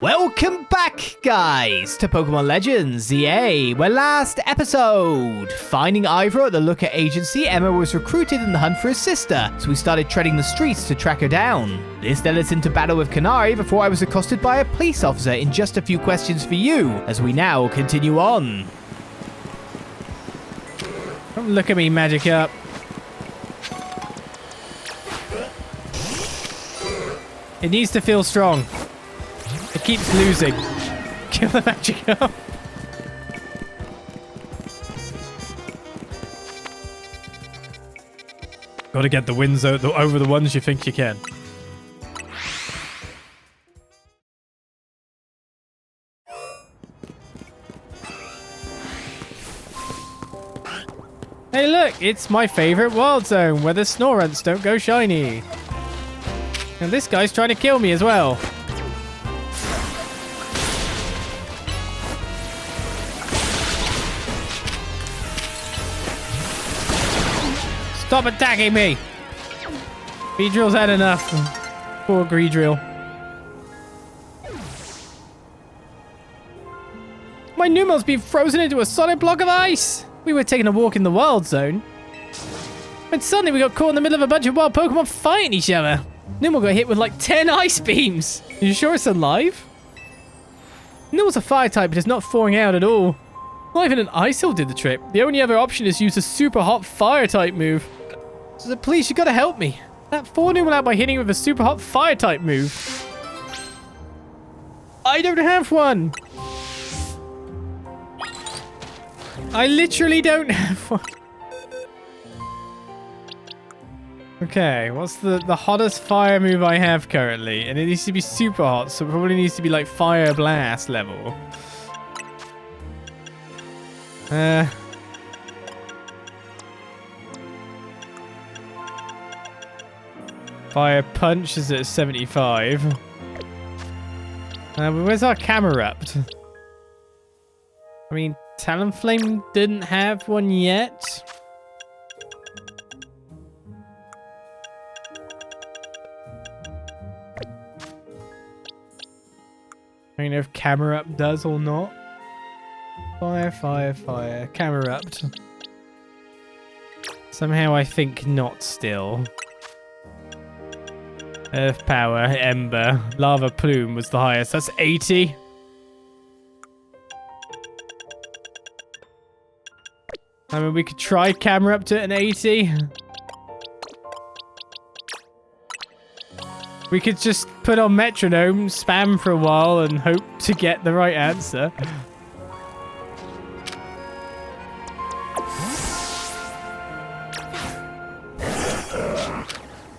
Welcome back, guys, to Pokemon Legends Z-A, where last episode, finding Ivor at the Looker Agency, Emma was recruited in the hunt for his sister, so we started treading the streets to track her down. This led us into battle with Canary before I was accosted by a police officer in just a few questions for you, as we now continue on. Don't look at me, Magic Up. It needs to feel strong. It keeps losing. Kill the Magic Up. Gotta get the wins over the ones you think you can. Hey look, it's my favorite wild zone where the Snorunts don't go shiny. And this guy's trying to kill me as well. Stop attacking me! Greedrill's had enough. Poor Greedrill. My Numel's been frozen into a solid block of ice! We were taking a walk in the wild zone. And suddenly we got caught in the middle of a bunch of wild Pokemon fighting each other. Numel got hit with like 10 ice beams. Are you sure it's alive? Numel's a fire type, but it's not thawing out at all. Not even an ice hill did the trick. The only other option is to use a super hot fire type move. So please, you gotta help me. That 4 Numel out by hitting it with a super hot fire type move. I don't have one. I literally don't have one. Okay, what's the hottest fire move I have currently? And it needs to be super hot, so it probably needs to be like Fire Blast level. Fire Punch is at 75. Where's our Camerupt? I mean, Talonflame didn't have one yet. I don't know if Camerupt does or not. Fire, fire, fire. Camerupt. Somehow I think not still. Earth Power, Ember. Lava Plume was the highest. That's 80. I mean, we could try Camerupt at an 80. We could just put on Metronome, spam for a while, and hope to get the right answer.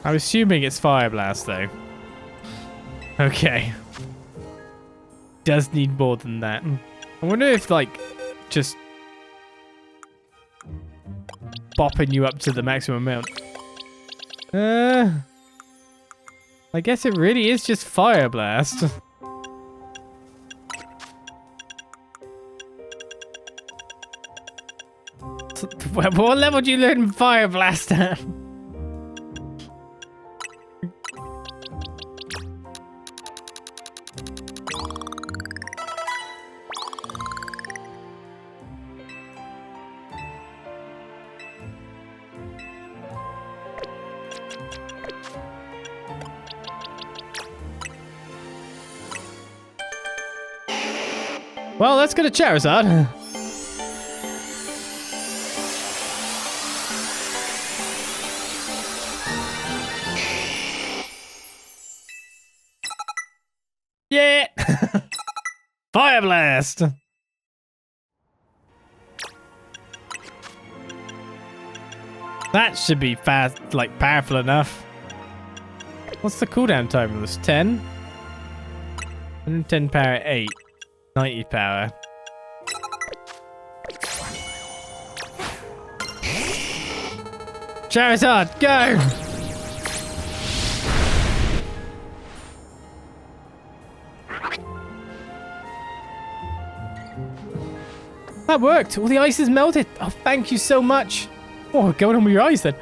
I'm assuming it's Fire Blast, though. Okay. Does need more than that. I wonder if, like, just bopping you up to the maximum amount. I guess it really is just Fire Blast. What level do you learn Fire Blast at? Well, let's go to Charizard. Yeah! Fire Blast! That should be fast, like powerful enough. What's the cooldown time of this? 10? 110 power 8. 90 power. Charizard, go! That worked. All the ice is melted. Oh, thank you so much. Oh, what's going on with your eyes then?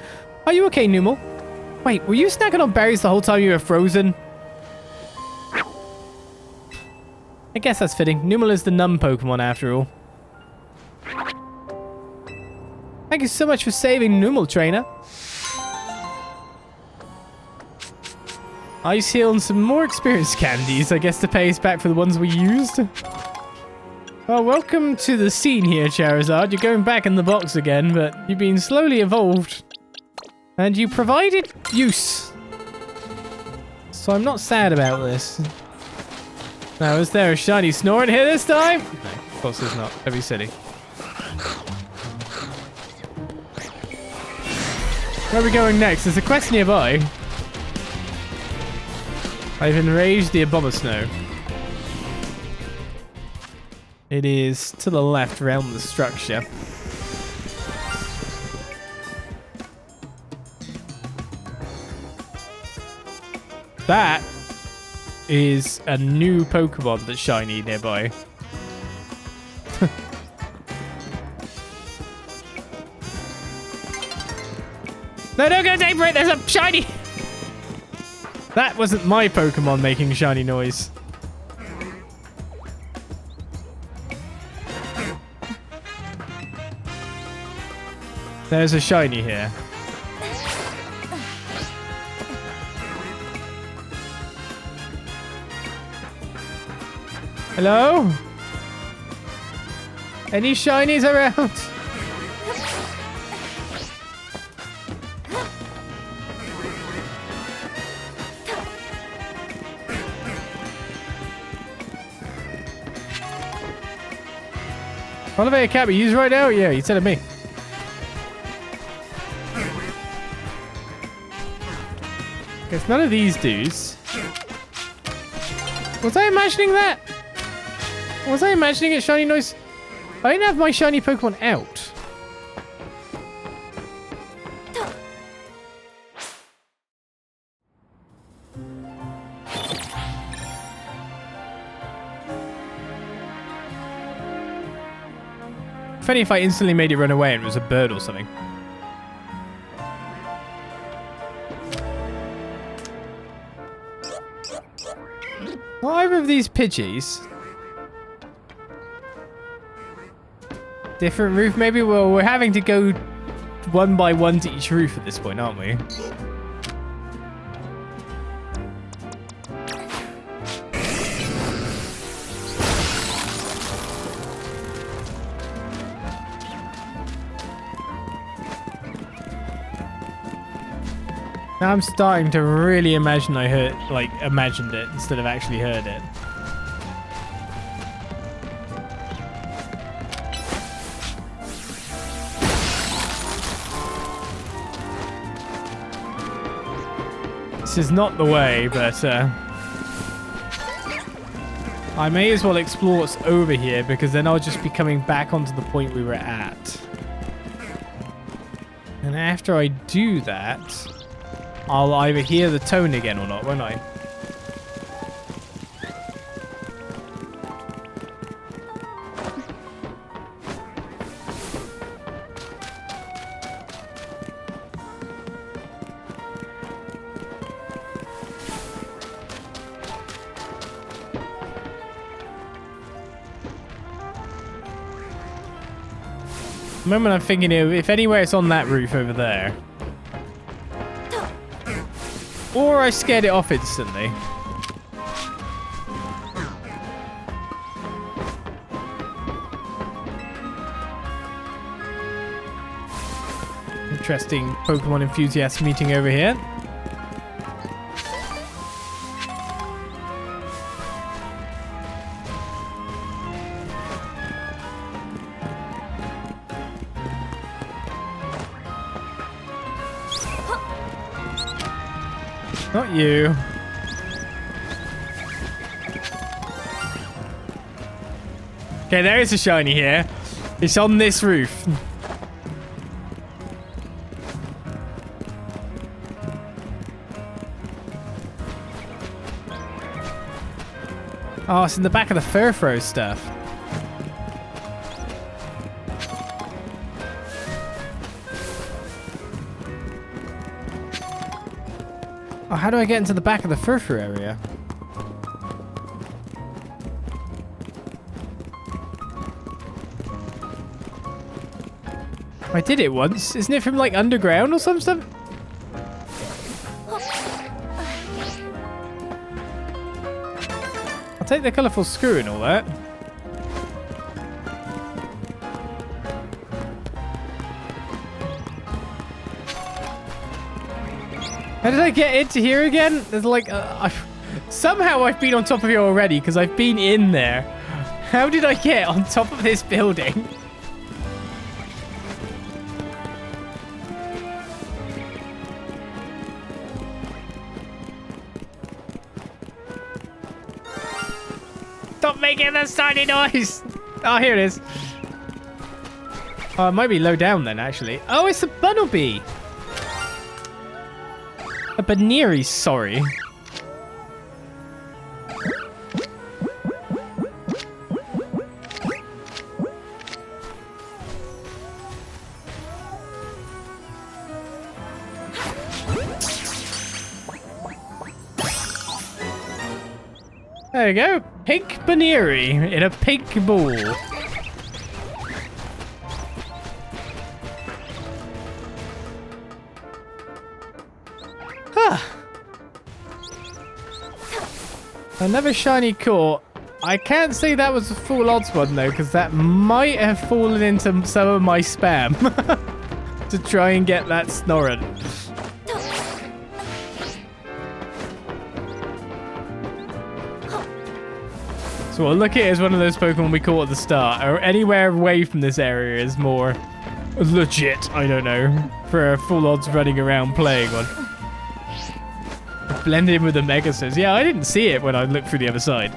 Are you okay, Numel? Wait, were you snacking on berries the whole time you were frozen? I guess that's fitting. Numel is the numb Pokemon after all. Thank you so much for saving Numel, trainer. Ice Heal and some more experience candies, I guess, to pay us back for the ones we used. Well, welcome to the scene here, Charizard. You're going back in the box again, but you've been slowly evolved. And you provided use. So I'm not sad about this. Now, is there a shiny Snorunt here this time? No, of course there's not. That'd be silly. Where are we going next? There's a quest nearby. I've enraged the Abomasnow. It is to the left around the structure. That is a new Pokemon that's shiny nearby. No, don't go aim for it! There's a shiny! That wasn't my Pokemon making shiny noise. There's a shiny here. Hello? Any shinies around? Elevator can't be used right now? Yeah, you telling me. It's none of these dudes. Was I imagining that? Was I imagining it shiny noise? I didn't have my shiny Pokemon out. Funny if I instantly made it run away and it was a bird or something. Not either of these Pidgeys. Different roof maybe? Well, we're having to go one by one to each roof at this point, aren't we? Now I'm starting to really imagine I imagined it instead of actually heard it. This is not the way, but I may as well explore what's over here because then I'll just be coming back onto the point we were at. And after I do that, I'll either hear the tone again or not, won't I? The moment I'm thinking of, if anywhere it's on that roof over there. Or I scared it off instantly. Interesting Pokemon enthusiast meeting over here. Not you. Okay, there is a shiny here. It's on this roof. Oh, it's in the back of the Furfrou stuff. Oh, how do I get into the back of the Furfrou area? I did it once. Isn't it from like underground or some stuff? I'll take the colourful screw and all that. How did I get into here again? There's like... somehow I've been on top of here already because I've been in there. How did I get on top of this building? Stop making that tiny noise! Oh, here it is. Oh, it might be low down then, actually. Oh, it's a Bunnelby. A Baneri, sorry. There you go. Pink Baneri in a pink ball. Huh. Another shiny core. I can't say that was a full odds one though, because that might have fallen into some of my spam to try and get that Snorunt. So we'll look at it as one of those Pokemon we caught at the start, or anywhere away from this area is more legit, I don't know, for a full odds running around playing one. Blend in with the Megastars. Yeah, I didn't see it when I looked through the other side.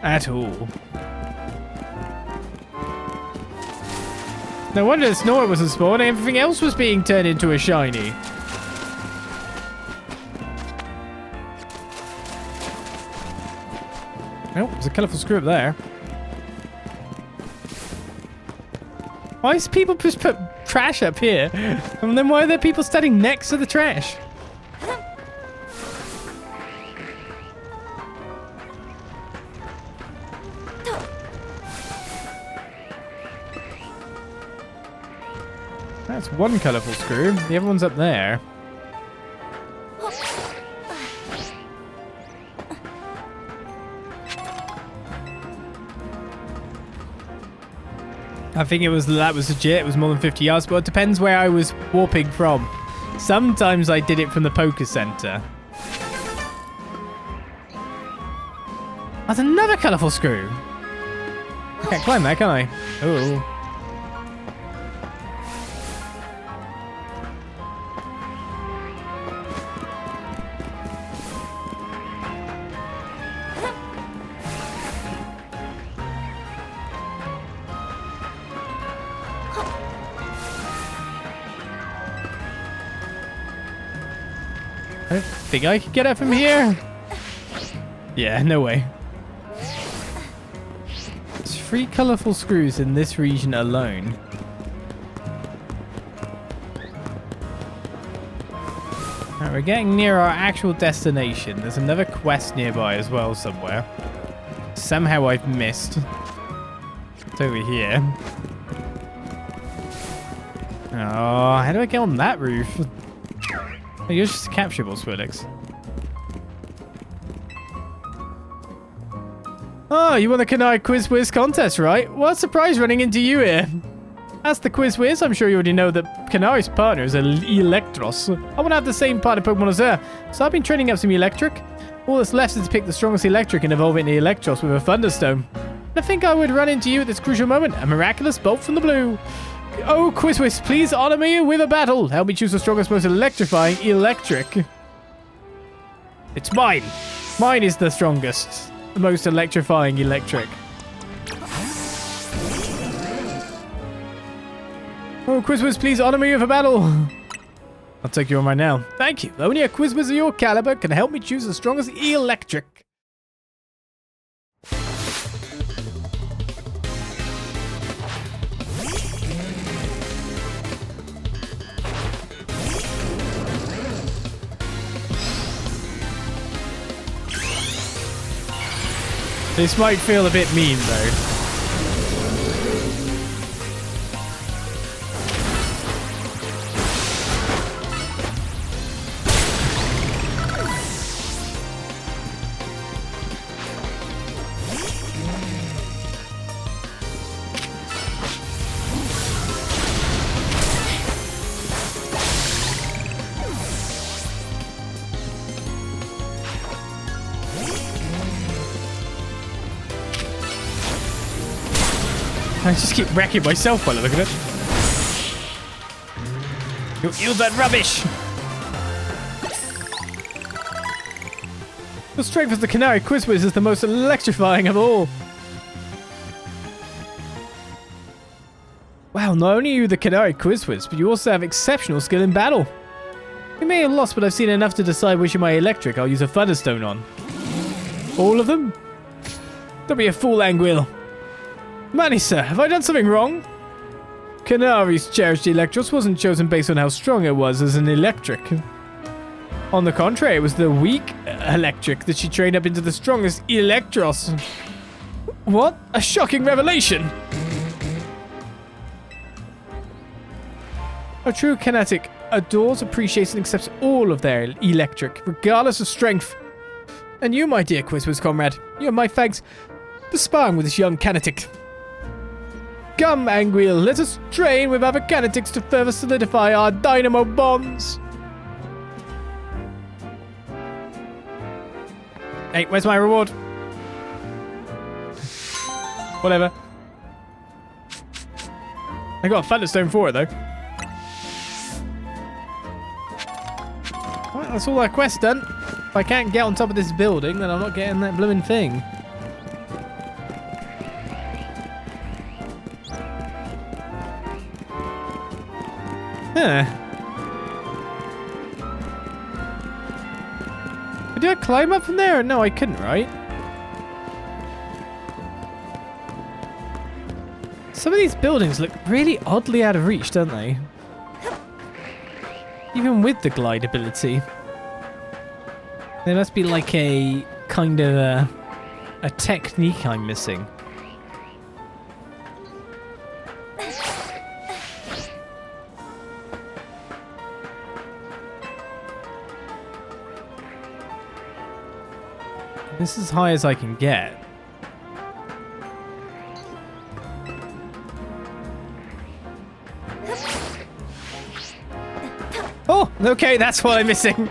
At all. No wonder the Snorunt wasn't spawned, everything else was being turned into a shiny. Oh, there's a colourful screw up there. Why is people just put trash up here? And then why are there people standing next to the trash? That's one colourful screw. The other one's up there. I think that was legit. It was more than 50 yards, but it depends where I was warping from. Sometimes I did it from the Poké Center. That's another colourful screw. I can't climb that, can I? Oh. I think I could get it from here. Yeah, no way. There's 3 colourful screws in this region alone. Right, we're getting near our actual destination. There's another quest nearby as well somewhere. Somehow I've missed. It's over here. Oh, how do I get on that roof? Oh, you're just a capturable, Swirlix. Oh, you won the Kanai Quiz Whiz contest, right? What surprise running into you here. As the Quiz Whiz, I'm sure you already know that Kanai's partner is Electros. I want to have the same part of Pokemon as her, so I've been training up some Electric. All that's left is to pick the strongest Electric and evolve it into Electros with a Thunderstone. And I think I would run into you at this crucial moment. A miraculous bolt from the blue. Oh, Quizwiz, please honor me with a battle. Help me choose the strongest, most electrifying electric. It's mine. Mine is the strongest, the most electrifying electric. Oh, Quizwiz, please honor me with a battle. I'll take you on right now. Thank you. Only a Quizwiz of your caliber can help me choose the strongest electric. This might feel a bit mean, though. I just keep wrecking myself while I look at it. You yield that rubbish! The strength of the Canary Quizwiz is the most electrifying of all. Wow, not only are you the Canary Quizwiz, but you also have exceptional skill in battle. You may have lost, but I've seen enough to decide which of my electric I'll use a Thunderstone on. All of them? Don't be a fool, Anguille. Manny, sir, have I done something wrong? Canary's cherished Electros wasn't chosen based on how strong it was as an electric. On the contrary, it was the weak electric that she trained up into the strongest Electros. What? A shocking revelation! A true kinetic adores, appreciates, and accepts all of their electric, regardless of strength. And you, my dear Quizwiz comrade, you have my thanks for sparring with this young kinetic. Come, Anguille, let us train with other kinetics to further solidify our dynamo bonds. Hey, where's my reward? Whatever. I got a Thunderstone for it, though. Right, that's all our quest done. If I can't get on top of this building, then I'm not getting that blooming thing. Huh. Did I climb up from there? No, I couldn't, right? Some of these buildings look really oddly out of reach, don't they? Even with the glide ability. There must be like a kind of a technique I'm missing. This is as high as I can get. Oh, okay, that's what I'm missing.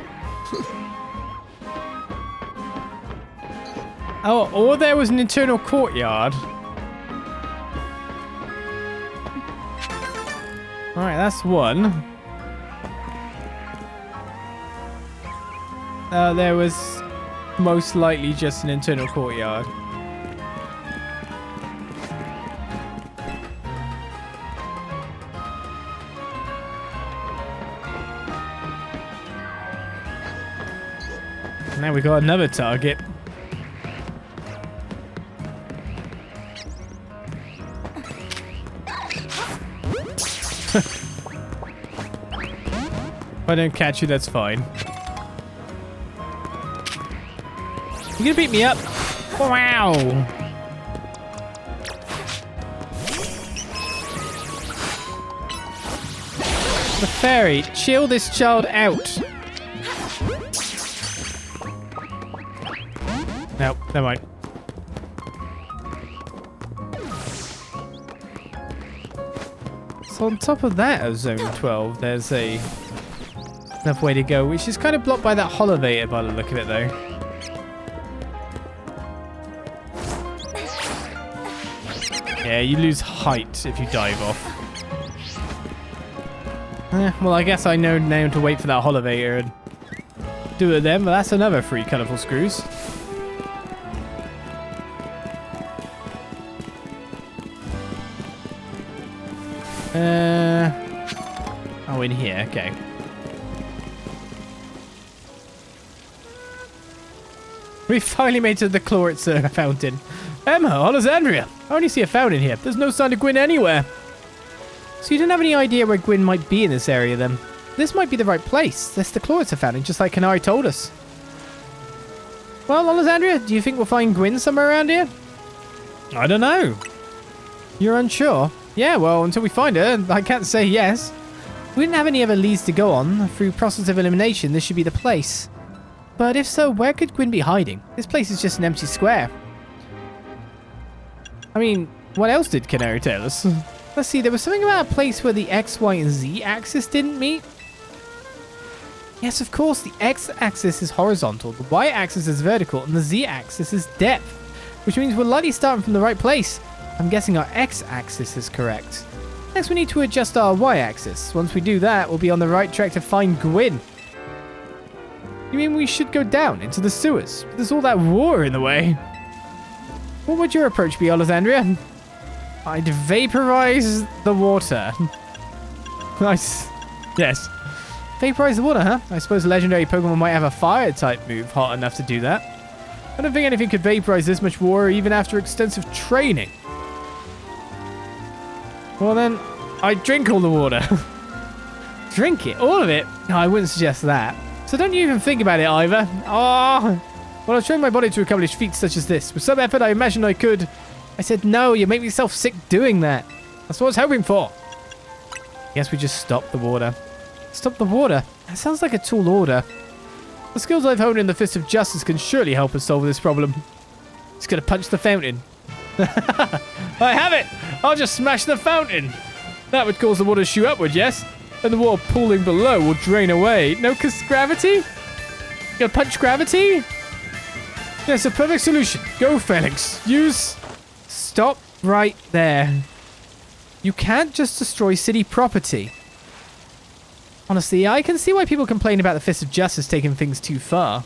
Oh, or there was an internal courtyard. Alright, that's one. There was most likely just an internal courtyard. Now we got another target. If I don't catch you, that's fine. You gonna beat me up? Wow! The fairy, chill this child out. No, never mind. So on top of that of Zone 12, there's enough way to go, which is kind of blocked by that holovator by the look of it, though. Yeah, you lose height if you dive off. Well, I guess I know now to wait for that holovator and do it then, but that's another 3 colourful screws. Oh, in here, okay. We finally made it to the Chloritzer fountain. Emma, Olizandria, I only see a fountain here. There's no sign of Gwyn anywhere. So you didn't have any idea where Gwyn might be in this area then? This might be the right place. That's the Chloritzer fountain, just like Canary told us. Well, Olizandria, do you think we'll find Gwyn somewhere around here? I don't know. You're unsure? Yeah, well, until we find her, I can't say yes. We didn't have any other leads to go on. Through process of elimination, this should be the place. But if so, where could Gwyn be hiding? This place is just an empty square. I mean, what else did Canary tell us? Let's see, there was something about a place where the X, Y, and Z axis didn't meet. Yes, of course, the X axis is horizontal, the Y axis is vertical, and the Z axis is depth. Which means we're likely starting from the right place. I'm guessing our x-axis is correct. Next, we need to adjust our y-axis. Once we do that, we'll be on the right track to find Gwyn. You mean we should go down into the sewers? There's all that water in the way. What would your approach be, Olizandri? I'd vaporize the water. Nice. Yes. Vaporize the water, huh? I suppose legendary Pokemon might have a fire-type move hot enough to do that. I don't think anything could vaporize this much water even after extensive training. Well then, I'd drink all the water. Drink it? All of it? No, I wouldn't suggest that. So don't you even think about it, Ivor. Oh. Well, I've trained my body to accomplish feats such as this. With some effort, I imagined I could. I said, no, you make me self-sick doing that. That's what I was hoping for. Guess we just stop the water. Stop the water? That sounds like a tall order. The skills I've honed in the Fist of Justice can surely help us solve this problem. Just gonna punch the fountain. I have it! I'll just smash the fountain. That would cause the water to shoot upward, yes? And the water pooling below will drain away. No, cause gravity? You gonna punch gravity? Yes, a perfect solution. Go, Felix. Use... Stop right there. You can't just destroy city property. Honestly, I can see why people complain about the Fist of Justice taking things too far.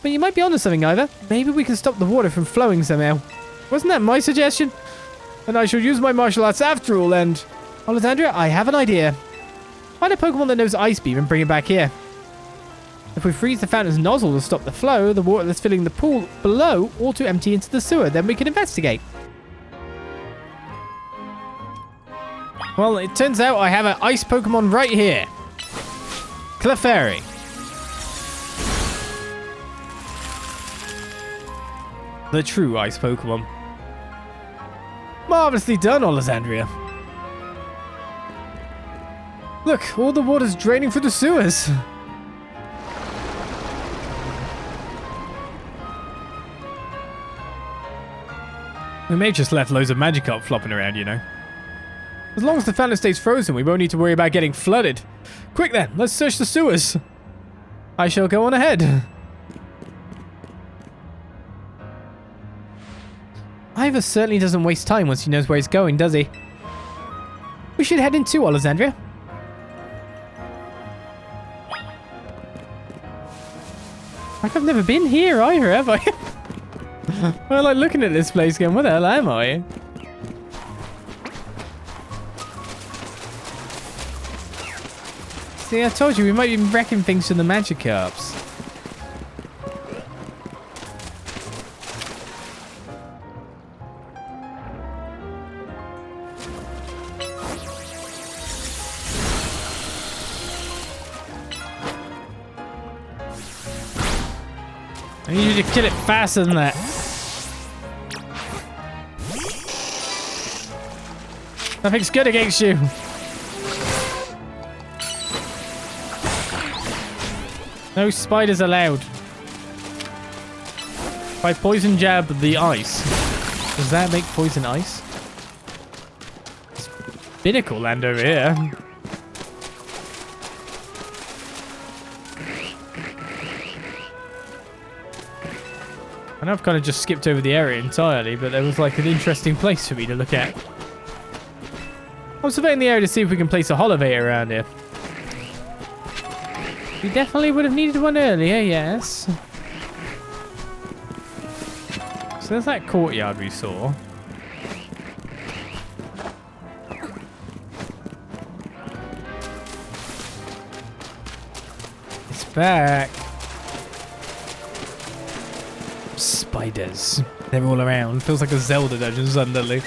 But you might be onto something, Ivor. Maybe we can stop the water from flowing somehow. Wasn't that my suggestion? And I shall use my martial arts after all, and... Olizandri, I have an idea. Find a Pokemon that knows Ice Beam and bring it back here. If we freeze the fountain's nozzle to stop the flow, the water that's filling the pool below ought to empty into the sewer. Then we can investigate. Well, it turns out I have an ice Pokemon right here. Clefairy. The true ice Pokemon. Marvelously done, Olizandri. Look, all the water's draining through the sewers. We may have just left loads of Magikarp flopping around, you know. As long as the fountain stays frozen, we won't need to worry about getting flooded. Quick then, let's search the sewers. I shall go on ahead. Ivor certainly doesn't waste time once he knows where he's going, does he? We should head in too, Olizandri. Like I've never been here either, have I? I'm like looking at this place going, where the hell am I? See, I told you, we might be wrecking things to the Magikarps. I need you to kill it faster than that. Nothing's good against you. No spiders allowed. If I poison jab the ice, does that make poison ice? It's Binnacle land over here. I know I've kind of just skipped over the area entirely, but there was like an interesting place for me to look at. I'm surveying the area to see if we can place a Holovator around here. We definitely would have needed one earlier, yes. So there's that courtyard we saw. It's back. Spiders. They're all around. Feels like a Zelda dungeon suddenly.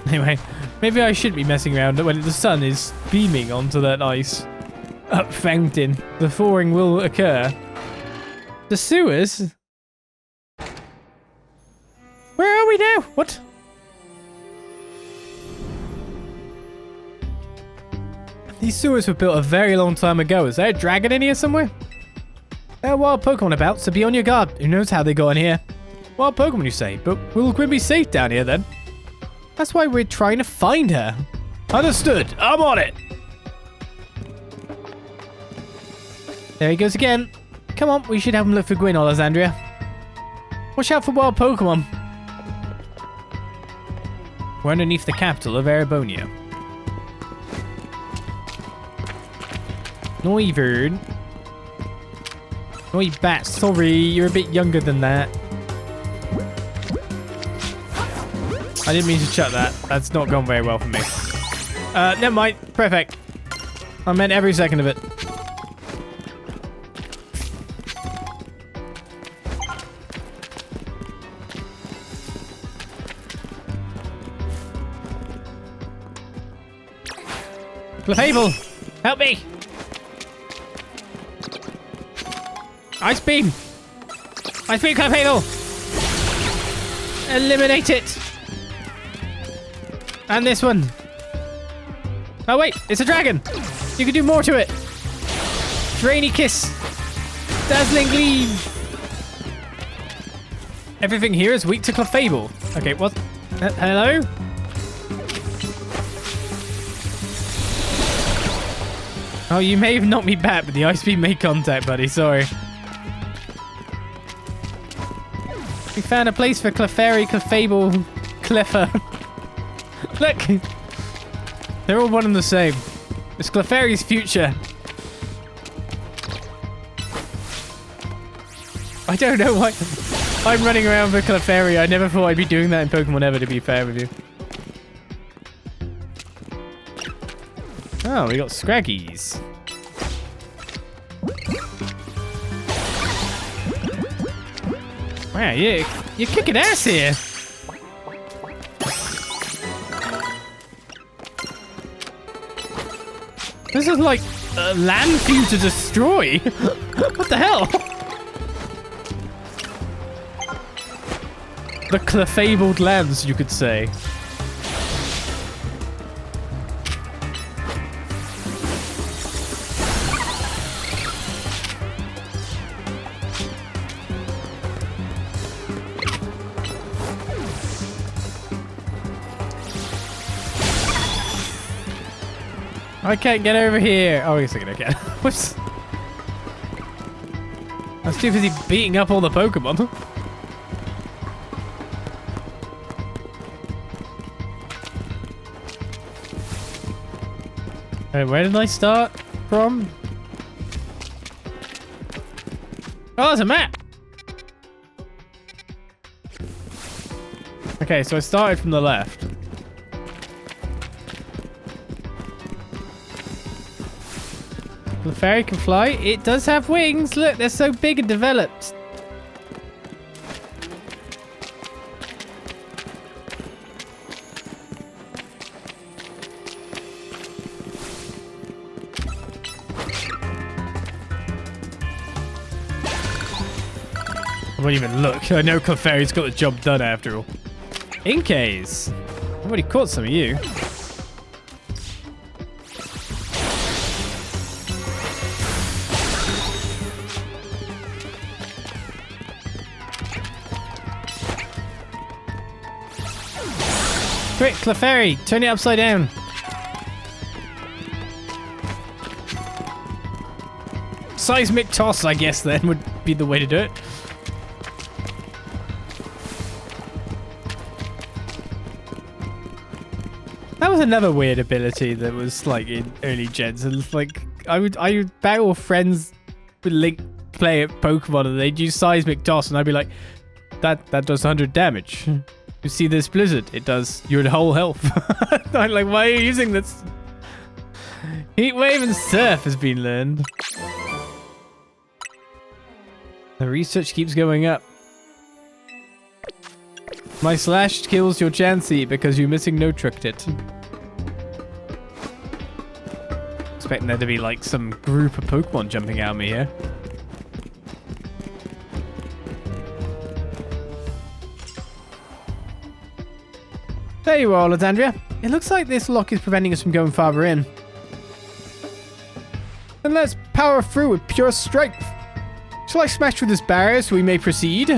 Anyway, maybe I shouldn't be messing around when the sun is beaming onto that ice fountain. The thawing will occur. The sewers? Where are we now? What? These sewers were built a very long time ago. Is there a dragon in here somewhere? There are wild Pokemon about, so be on your guard. Who knows how they got in here? Wild Pokemon, you say? But will Gwyn be safe down here then? That's why we're trying to find her. Understood. I'm on it. There he goes again. Come on, we should have him look for Gwyn, Olizandria. Watch out for wild Pokemon. We're underneath the capital of Erebonia. Ivor. Bat, sorry, you're a bit younger than that. I didn't mean to chuck that. That's not gone very well for me. Never mind. Perfect. I meant every second of it. Clefable, help me! Ice beam! Ice beam, Clefable! Eliminate it! And this one. Oh wait, it's a dragon! You can do more to it! Drainy Kiss! Dazzling Gleam! Everything here is weak to Clefable. Okay, what? Hello? Oh, you may have knocked me back, but the ice beam made contact, buddy. Sorry. We found a place for Clefairy, Clefable, Cleffer. Look! They're all one and the same. It's Clefairy's future. I don't know why I'm running around with Clefairy. I never thought I'd be doing that in Pokemon ever, to be fair with you. Oh, we got Scraggies. Wow, you're kicking ass here. This is like land for you to destroy. What the hell? The Clefabled lands, you could say. I can't get over here. Oh, wait a second, I can. Whoops. I was too busy beating up all the Pokemon. Where did I start from? Oh, there's a map. Okay, so I started from the left. The fairy can fly. It does have wings. Look, they're so big and developed. I won't even look. I know Clefairy's got the job done after all. Inkays. I've already caught some of you. Quick, Clefairy, turn it upside down. Seismic toss, I guess, then would be the way to do it. That was another weird ability that was like in early gens. And like I would battle friends with Link play at Pokemon and they'd use Seismic Toss and I'd be like, that does 100 damage. You see this blizzard? It does your whole health. I'm like, why are you using this? Heat Wave and Surf has been learned. The research keeps going up. My slash kills your Chansey because you're missing no tricked it. Expecting there to be like some group of Pokemon jumping out at me here. There you are, Olizandria. It looks like this lock is preventing us from going farther in. Then let's power through with pure strength. Shall I smash through this barrier so we may proceed?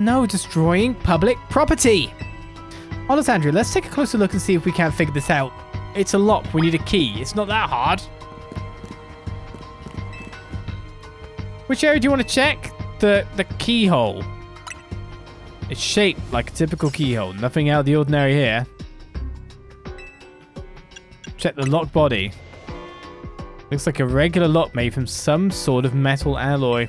No, destroying public property. Olizandria, let's take a closer look and see if we can't figure this out. It's a lock. We need a key. It's not that hard. Which area do you want to check? The keyhole. It's shaped like a typical keyhole. Nothing out of the ordinary here. Check the lock body. Looks like a regular lock made from some sort of metal alloy.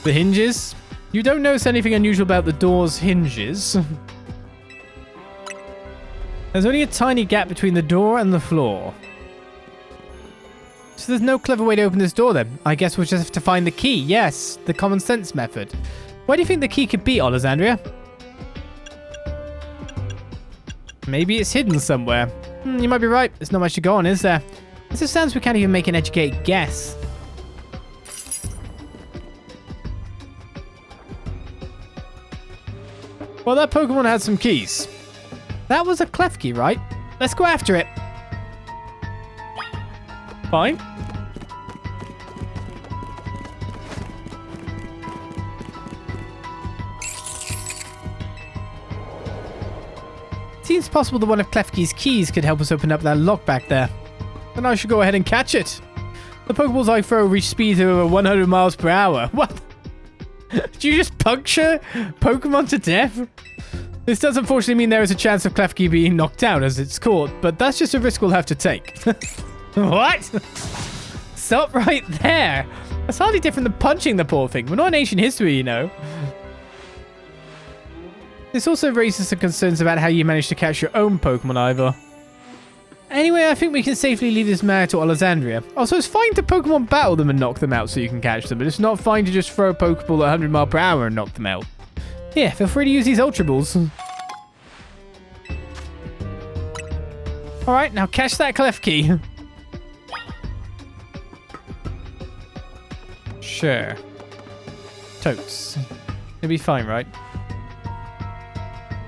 The hinges? You don't notice anything unusual about the door's hinges. There's only a tiny gap between the door and the floor. So there's no clever way to open this door then. I guess we'll just have to find the key. Yes, the common sense method. Where do you think the key could be, Olizandria? Maybe it's hidden somewhere. You might be right. There's not much to go on, is there? As it sounds, we can't even make an educated guess. Well, that Pokemon had some keys. That was a Klefki, right? Let's go after it. Fine. Seems possible that one of Klefki's keys could help us open up that lock back there. Then I should go ahead and catch it. The Pokeballs I throw reach speeds of over 100 miles per hour. What? Did you just puncture Pokemon to death? This does unfortunately mean there is a chance of Klefki being knocked out as it's caught, but that's just a risk we'll have to take. What? Stop right there. That's hardly different than punching the poor thing. We're not in ancient history, you know. This also raises some concerns about how you managed to catch your own Pokemon, Ivor. Anyway, I think we can safely leave this matter to Olizandria. Also, it's fine to Pokemon battle them and knock them out so you can catch them, but it's not fine to just throw a Pokeball at 100 miles per hour and knock them out. Yeah, feel free to use these Ultra Balls. Alright, now catch that Klefki. Sure. Totes. It'll be fine, right?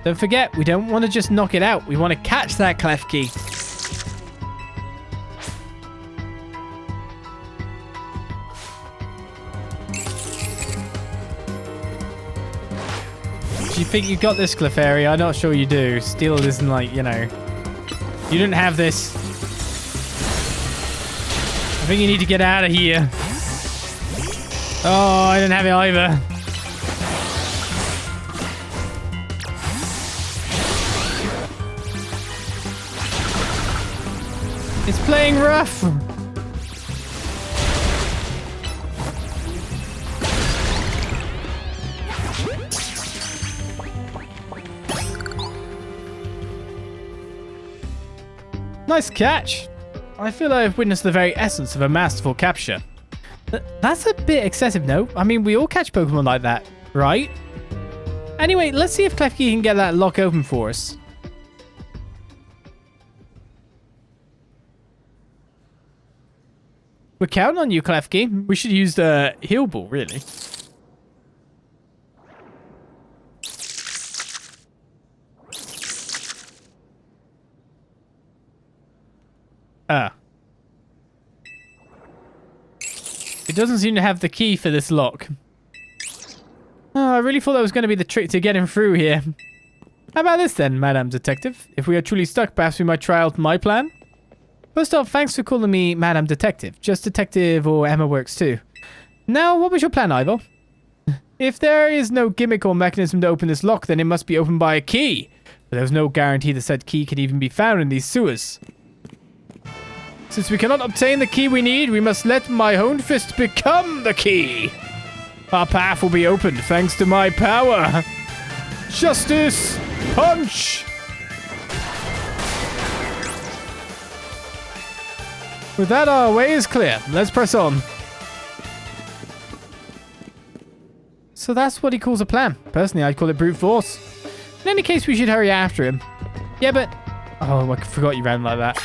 Don't forget, we don't want to just knock it out. We want to catch that Klefki. Do you think you got this, Clefairy? I'm not sure you do. Steel isn't like, you know... You didn't have this. I think you need to get out of here. Oh, I didn't have it either. It's playing rough. Nice catch. I feel I've witnessed the very essence of a masterful capture. That's a bit excessive, no? I mean, we all catch Pokemon like that, right? Anyway, let's see if Klefki can get that lock open for us. We're counting on you, Klefki. We should use the heal ball, really. It doesn't seem to have the key for this lock. Oh, I really thought that was going to be the trick to getting through here. How about this then, Madam Detective? If we are truly stuck, perhaps we might try out my plan? First off, thanks for calling me Madam Detective. Just Detective or Emma works too. Now, what was your plan, Ivor? If there is no gimmick or mechanism to open this lock, then it must be opened by a key. But there's no guarantee that said key could even be found in these sewers. Since we cannot obtain the key we need, we must let my honed fist become the key. Our path will be opened thanks to my power. Justice Punch! With that, our way is clear. Let's press on. So that's what he calls a plan. Personally, I'd call it brute force. In any case, we should hurry after him. Yeah, but... Oh, I forgot you ran like that.